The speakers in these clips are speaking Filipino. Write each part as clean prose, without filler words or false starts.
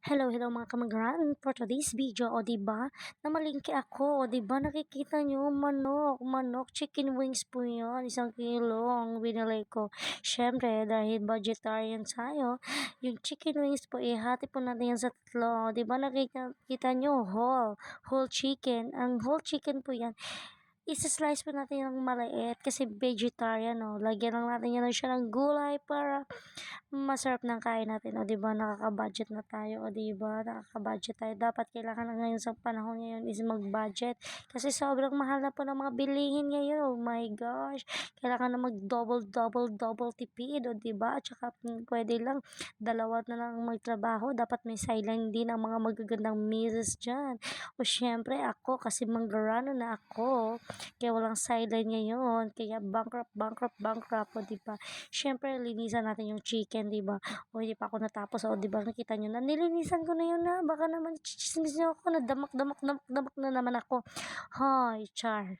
Hello mga kamag-ran. For today's video, o 'di ba, namalengke ako, o 'di ba, nakikita niyo manok, chicken wings po 'yan, 1 kilo ang binili ko. Siyempre dahil vegetarian tayo, yung chicken wings po ihati po natin 'yan sa 3, o 'di ba, kita niyo whole chicken. Ang whole chicken po 'yan, slice po natin ng maliit kasi vegetarian, lagyan lang natin 'yan siya ng gulay para masarap ng kain natin, o 'di ba, nakaka-budget na tayo, o 'di ba, nakaka-budget tayo. Dapat kailangan na ngayon sa panahon ngayon is mag-budget kasi sobrang mahal na po ng mga bilihin ngayon, oh my gosh. Kailangan na mag-double tipid, o 'di ba, at saka puwede lang dalawa na lang magtrabaho, dapat may sideline din ang mga magagandang misis diyan. O siyempre ako kasi manggurano na ako, kaya walang sideline ngayon, kaya bankrupt, o 'di ba. Siyempre linisan natin yung chicken, 'di ba? O hindi pa ako natapos, o 'di ba, nakita niyo na nilinisan ko na yun, na baka naman itsitsismis niyo ako na damak na naman ako. Hoy, char!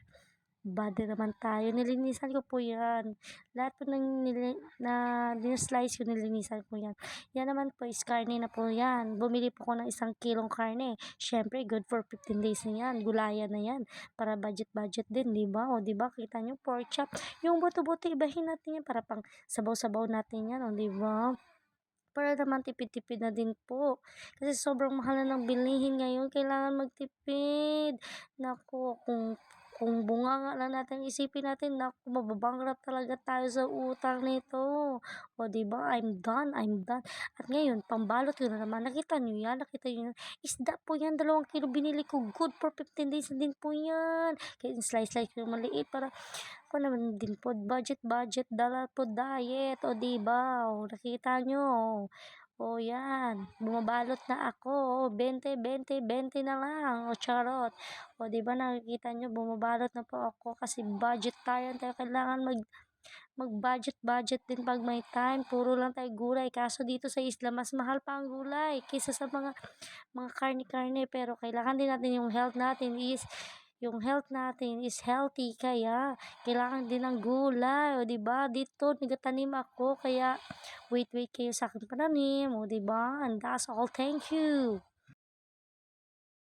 Bad naman tayo, nilinisan ko po 'yan. Lahat po ng na slice ko nilinisan ko 'yan. 'Yan naman po is karne na po 'yan. Bumili po ako ng 1 kilong karne. Siyempre good for 15 days na 'yan, gulayan na 'yan, para budget din, 'di ba? O 'di ba, kita niyo pork chop, yung buto-buto ibahin natin 'yan para pang sabaw-sabaw natin 'yan, o 'di ba? Para naman tipid-tipid na din po. Kasi sobrang mahal na ng bilihin ngayon, kailangan magtipid. Naku, kung bunganga lang natin isipin natin, naku, mababankrupt talaga tayo sa utang nito. O 'di ba, I'm done. At ngayon, pambalot ko na naman. Nakita niyo 'yan, isda po 'yan, 2 kilo binili ko. Good for 15 days na din po 'yan. Kaya slice ko yung maliit para ako naman din po, budget, dala po diet, o 'di ba? O nakita niyo, o 'yan, bumabalot na ako, o 20 na lang, o charot. O 'di ba, nakikita niyo bumabalot na po ako kasi budgetarian tayo, kailangan mag-budget din 'pag may time. Puro lang tayo gulay, kaso dito sa isla mas mahal pa ang gulay kaysa sa mga karne-karne, pero kailangan din natin yung health natin is healthy, kaya kailangan din ng gulay, o 'di ba? Dito nagtatanim ako, kaya wait kayo sa aking pananim, o 'di ba? And that's all. Thank you.